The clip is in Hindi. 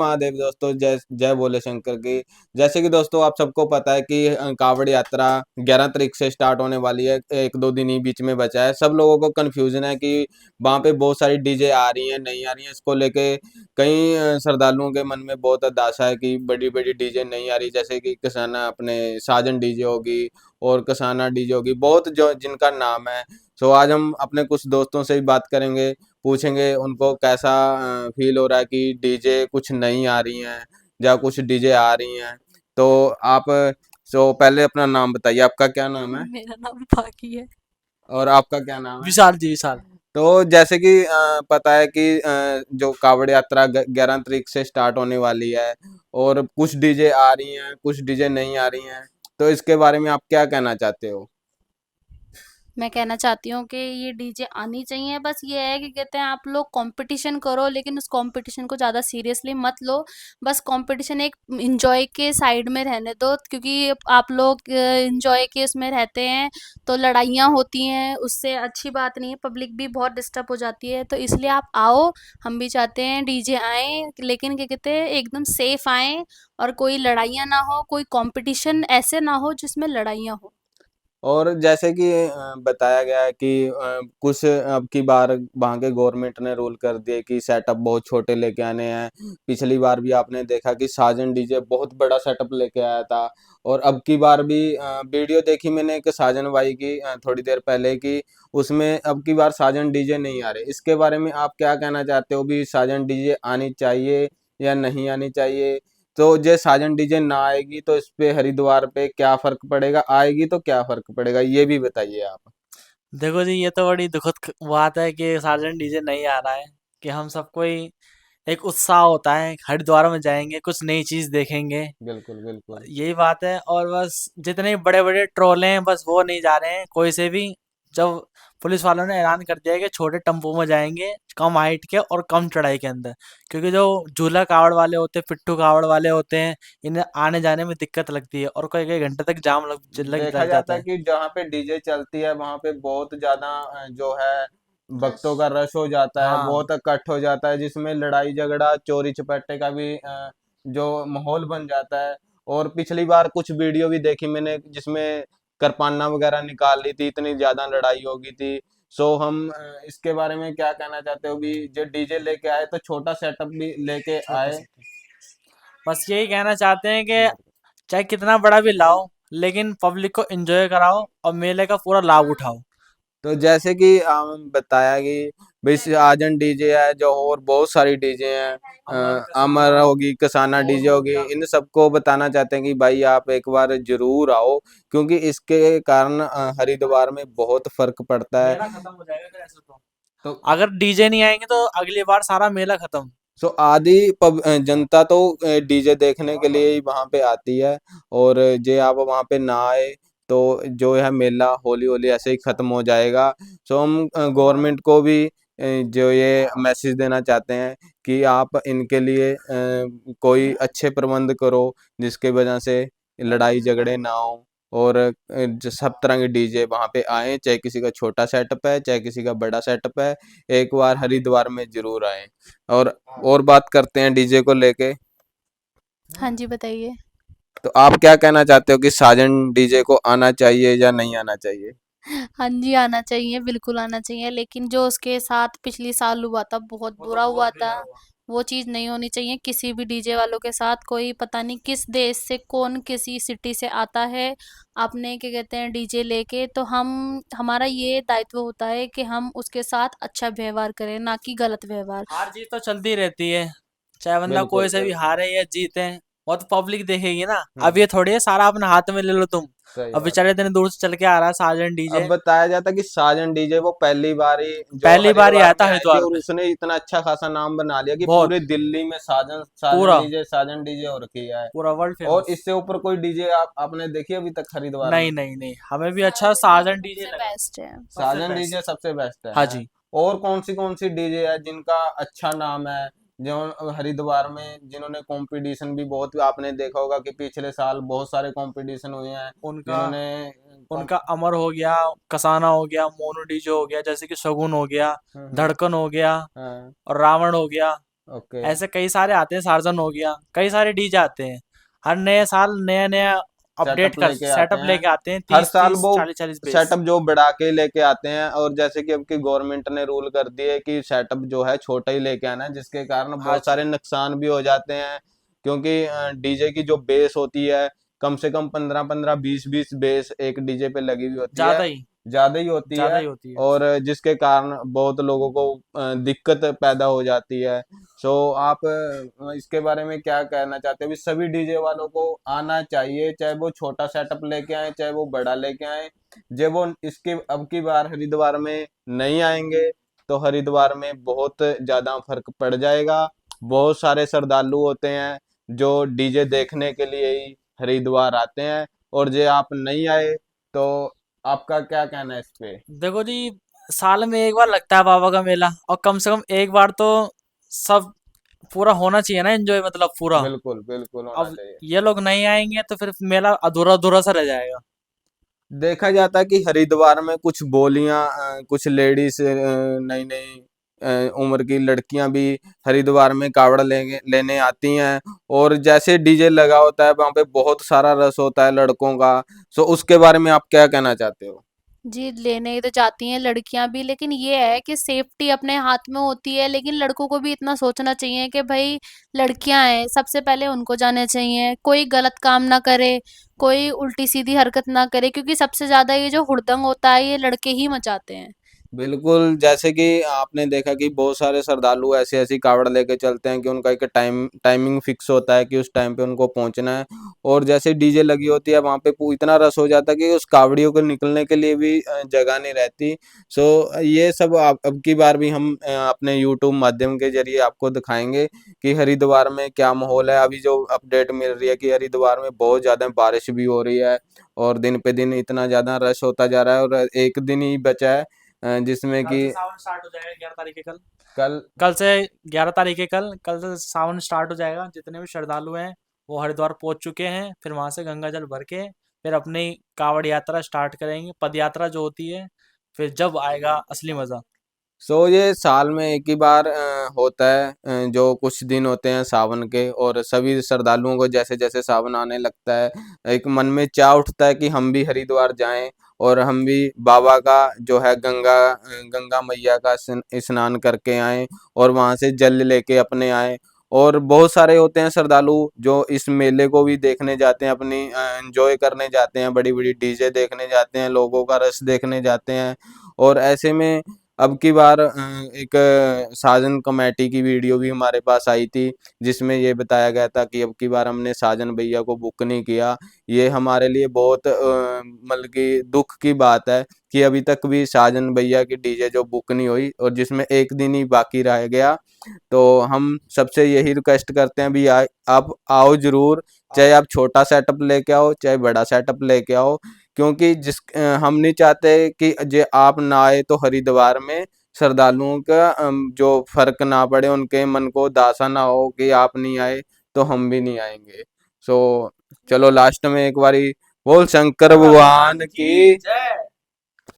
महादेव दोस्तों, जय जय भोले शंकर की। जैसे कि दोस्तों आप सबको पता है कि कांवड़ यात्रा 11 तारीख से स्टार्ट होने वाली है। 1-2 दिन ही बीच में बचा है। सब लोगों को कन्फ्यूजन है कि वहाँ पे बहुत सारी डीजे आ रही हैं, नहीं आ रही हैं। इसको लेके कई श्रद्धालुओं के मन में बहुत अदासा है कि बड़ी-बड़ी डीजे नहीं आ रही, जैसे कि कसाना अपने साजन डीजे होगी और कसाना डीजे होगी, बहुत जो जिनका नाम है। सो आज हम अपने कुछ दोस्तों से भी बात करेंगे, पूछेंगे उनको कैसा फील हो रहा है कि डीजे कुछ नहीं आ रही हैं या कुछ डीजे आ रही हैं। तो आप पहले अपना नाम बताइए, आपका क्या नाम है मेरा नाम बाकी है। और आपका क्या नाम है? विशाल जी, विशाल। तो जैसे कि पता है कि जो कावड़ यात्रा 11 तारीख से स्टार्ट होने वाली है और कुछ डीजे आ रही हैं, कुछ डीजे नहीं आ रही हैं। तो इसके बारे में आप क्या कहना चाहते हो? मैं कहना चाहती हूँ कि ये डीजे आनी चाहिए। बस ये है कि कहते हैं आप लोग कंपटीशन करो, लेकिन उस कंपटीशन को ज़्यादा सीरियसली मत लो। बस कंपटीशन एक इंजॉय के साइड में रहने दो, क्योंकि आप लोग इंजॉय के उसमें रहते हैं तो लड़ाइयाँ होती हैं, उससे अच्छी बात नहीं है। पब्लिक भी बहुत डिस्टर्ब हो जाती है, तो इसलिए आप आओ। हम भी चाहते हैं डीजे आए, लेकिन क्या कहते हैं एकदम सेफ आए और कोई लड़ाइयाँ ना हो, कोई कंपटीशन ऐसे ना हो जिसमें लड़ाइयाँ हो। और जैसे कि बताया गया है कि कुछ अब की बार वहाँ के गवर्नमेंट ने रूल कर दिए कि सेटअप बहुत छोटे लेके आने हैं। पिछली बार भी आपने देखा कि साजन डीजे बहुत बड़ा सेटअप लेके आया था और अब की बार भी वीडियो देखी मैंने एक साजन भाई की थोड़ी देर पहले की, उसमें अब की बार साजन डीजे नहीं आ रहे। इसके बारे में आप क्या कहना चाहते हो भी साजन डीजे आनी चाहिए या नहीं आनी चाहिए? तो जे साजन डीजे ना आएगी तो इस पे हरिद्वार पे क्या फर्क पड़ेगा, आएगी तो क्या फर्क पड़ेगा, ये भी बताइए आप। देखो जी, ये तो बड़ी दुखद बात है कि सार्जेंट डीजे नहीं आ रहा है। कि हम सबको ही एक उत्साह होता है, हरिद्वार में जाएंगे, कुछ नई चीज देखेंगे। बिल्कुल बिल्कुल। यही बात है। और बस जितने बड़े बड़े ट्रोले हैं, बस वो नहीं जा रहे हैं कोई से भी। जब पुलिस वालों ने ऐलान कर दिया है कि छोटे टेम्पो में जाएंगे, कम हाइट के और कम चढ़ाई के अंदर, क्योंकि जो झूला कावड़ वाले होते हैं, पिट्ठू कावड़ वाले होते हैं, इन्हें आने जाने में दिक्कत लगती है और कई कई घंटे तक जाम देखा लग जाता जाता है है। कि जहाँ पे डीजे चलती है वहां पे बहुत ज्यादा जो है भक्तों का रश हो जाता है, हाँ। बहुत इकट्ठ हो जाता है, जिसमें लड़ाई झगड़ा चोरी चपट्टे का भी जो माहौल बन जाता है। और पिछली बार कुछ वीडियो भी देखी मैंने जिसमें करपाना वगैरह निकाल ली थी, इतनी ज्यादा लड़ाई हो गई थी। सो हम इसके बारे में क्या कहना चाहते हो भी जो डीजे लेके आए तो छोटा सेटअप भी लेके छोटा आए। सा बस यही कहना चाहते हैं कि चाहे कितना बड़ा भी लाओ, लेकिन पब्लिक को एंजॉय कराओ और मेले का पूरा लाभ उठाओ। तो जैसे कि बताया कि भाई आजन डीजे है जो, और बहुत सारी डीजे हैं, अमर होगी, कसाना डीजे होगी, इन सबको बताना चाहते हैं कि भाई आप एक बार जरूर आओ, क्योंकि इसके कारण हरिद्वार में बहुत फर्क पड़ता मेला है। खत्म हो जाएगा फिर ऐसे तो अगर डीजे नहीं आएंगे तो अगली बार सारा मेला खत्म। आधी जनता तो डीजे देखने के लिए ही वहां पे आती है, और जे आप वहां पे ना आए तो जो है मेला होली होली ऐसे ही खत्म हो जाएगा। सो हम गवर्नमेंट को भी जो ये मैसेज देना चाहते हैं कि आप इनके लिए कोई अच्छे प्रबंध करो, जिसके वजह से लड़ाई झगड़े ना हो और जो सब तरह के डीजे वहां पे आए, चाहे किसी का छोटा सेटअप है चाहे किसी का बड़ा सेटअप है, एक बार हरिद्वार में जरूर आए। और और बात करते हैं डीजे को लेके। हाँ जी, बताइए। तो आप क्या कहना चाहते हो कि साजन डीजे को आना चाहिए या नहीं आना चाहिए? हाँ जी, आना चाहिए, बिल्कुल आना चाहिए, लेकिन जो उसके साथ पिछली साल हुआ था बहुत वो तो बुरा बहुत हुआ था। बेकार हुआ। वो चीज़ नहीं होनी चाहिए किसी भी डीजे वालों के साथ। कोई पता नहीं किस देश से, कौन किसी सिटी से आता है अपने क्या कहते हैं डीजे लेके, तो हम हमारा ये दायित्व होता है कि हम उसके साथ अच्छा व्यवहार करें, ना कि गलत व्यवहार। हार जीत तो चलती रहती है, चाहे बंदा कोई बिल्कुल से भी बिल्कुल। हारे या जीते। वो तो पब्लिक देखेगी ना। अब हम्म। ये थोड़ी है सारा अपने हाथ में ले लो तुम। सही अब बात है। बेचारे इतने दूर से चल के आ रहा है साजन अब डीजे। बताया जाता है कि साजन डीजे वो पहली बार ही जो पहली बार ही हरिद्वार आया था में आई थी, हरिद्वार और में। उसने इतना अच्छा खासा नाम बना लिया कि बहुत। पूरे दिल्ली में साजन साजन पूरा डीजे साजन डीजे हो रखी है। पूरा वर्ल्ड और फेमस। इससे ऊपर कोई डीजे आपने देखी अभी तक हरिद्वार में? नहीं नहीं नहीं, हमें भी अच्छा साजन डीजे साजन डीजे सबसे लगा। बेस्ट है। सबसे साजन डीजे बेस्ट। सबसे बेस्ट हाँ है। जी। और कौन सी डीजे है जिनका अच्छा नाम है, जो हरिद्वार में जिन्होंने कंपटीशन भी बहुत, आपने देखा होगा कि पिछले साल बहुत सारे कंपटीशन हुए हैं उनका जिन्होंने उनका अमर हो गया, कसाना हो गया, मोनू डीजे हो गया, जैसे कि शगुन हो गया, हम्म, धड़कन हो गया हाँ। और रावण हो गया। ओके। ऐसे कई सारे आते हैं, सार्जन हो गया, कई सारे डीजे आते हैं। हर नए साल नया नया अपडेट सेटअप कर लेके आते सेटअप हैं। लेके आते हैं, हर तीस साल तीस वो चालीस चालीस बेस। सेटअप जो बढ़ा के लेके आते हैं, और जैसे कि अब की गवर्नमेंट ने रूल कर दिए कि सेटअप जो है छोटा ही लेके आना है, जिसके कारण हाँ बहुत जी। सारे नुकसान भी हो जाते हैं। क्योंकि डीजे की जो बेस होती है, कम से कम 15-15, 20-20 बेस एक डीजे पे लगी हुई होती है, ज्यादा ही ज्यादा ही होती ज्यादा है। ही होती है। और जिसके कारण बहुत लोगों को दिक्कत पैदा हो जाती है। सो आप इसके बारे में क्या कहना चाहते हैं? भी सभी डीजे वालों को आना चाहिए, चाहे वो छोटा सेटअप लेके आए, चाहे वो बड़ा लेके आए। जब वो इसके अब की बार हरिद्वार में नहीं आएंगे, तो हरिद्वार में बहुत ज्यादा फर्क पड़ जाएगा। बहुत सारे श्रद्धालु होते हैं जो डीजे देखने के लिए ही हरिद्वार आते हैं, और जे आप नहीं आए तो आपका क्या कहना है इस पे? देखो जी, साल में एक बार लगता है बाबा का मेला, और कम से कम एक बार तो सब पूरा होना चाहिए ना, एंजॉय मतलब पूरा। बिल्कुल बिल्कुल होना अब चाहिए। ये लोग नहीं आएंगे तो फिर मेला अधूरा अधूरा सा रह जाएगा। देखा जाता है कि हरिद्वार में कुछ बोलियां, कुछ लेडीज, नई नई उम्र की लड़कियां भी हरिद्वार में कावड़ लेने लेने आती हैं। और जैसे डीजे लगा होता है वहां पे बहुत सारा रस होता है लड़कों का। सो उसके बारे में आप क्या कहना चाहते हो? जी, लेने तो जाती हैं लड़कियां भी, लेकिन ये है कि सेफ्टी अपने हाथ में होती है। लेकिन लड़कों को भी इतना सोचना चाहिए कि भाई लड़कियां हैं, सबसे पहले उनको जाने चाहिए, कोई गलत काम ना करे, कोई उल्टी सीधी हरकत ना करे, क्योंकि सबसे ज्यादा ये जो हुड़दंग होता है ये लड़के ही मचाते हैं। बिल्कुल, जैसे कि आपने देखा कि बहुत सारे श्रद्धालु ऐसी ऐसी कावड़ लेके चलते हैं कि उनका एक टाइमिंग फिक्स होता है कि उस टाइम पे उनको पहुंचना है। और जैसे डीजे लगी होती है वहां पे इतना रस हो जाता है कि उस कावड़ियों को निकलने के लिए भी जगह नहीं रहती। सो ये सब अब की बार भी हम अपने यूट्यूब माध्यम के जरिए आपको दिखाएंगे कि हरिद्वार में क्या माहौल है। अभी जो अपडेट मिल रही है कि हरिद्वार में बहुत ज्यादा बारिश भी हो रही है, और दिन पे दिन इतना ज्यादा रश होता जा रहा है, और एक दिन ही बचा है जिसमें कल कि से सावन स्टार्ट हो जाएगा, 11 तारीख के कल। कल। कल से 11 तारीख के कल से सावन स्टार्ट हो जाएगा। जितने भी श्रद्धालु हैं वो हरिद्वार पहुंच चुके हैं, फिर वहां से गंगा जल भर के फिर अपनी कावड़ यात्रा स्टार्ट करेंगे, पद यात्रा जो होती है। फिर जब आएगा असली मजा। सो ये साल में एक ही बार होता है, जो कुछ दिन होते हैं सावन के। और सभी श्रद्धालुओं को जैसे जैसे सावन आने लगता है, एक मन में चाह उठता है कि हम भी हरिद्वार जाएं, और हम भी बाबा का जो है गंगा मैया का स्नान करके आएं, और वहां से जल लेके अपने आएं। और बहुत सारे होते हैं श्रद्धालु जो इस मेले को भी देखने जाते हैं, अपनी एंजॉय करने जाते हैं, बड़ी बड़ी डीजे देखने जाते हैं, लोगों का रस देखने जाते हैं। और ऐसे में अब की बार एक साजन कमेटी की वीडियो भी हमारे पास आई थी, जिसमें ये बताया गया था कि अब की बार हमने साजन भैया को बुक नहीं किया। ये हमारे लिए बहुत मतलब कि दुख की बात है कि अभी तक भी साजन भैया की डीजे जो बुक नहीं हुई, और जिसमें एक दिन ही बाकी रह गया। तो हम सबसे यही रिक्वेस्ट करते हैं भी आप आओ जरूर, चाहे आप छोटा सेटअप लेके आओ, चाहे बड़ा सेटअप लेके आओ। क्योंकि हम नहीं चाहते कि जे आप ना आए तो हरिद्वार में श्रद्धालुओं का जो फर्क ना पड़े, उनके मन को दासा ना हो कि आप नहीं आए तो हम भी नहीं आएंगे। सो चलो लास्ट में एक बारी बोल शंकर भगवान भगवान की की जय।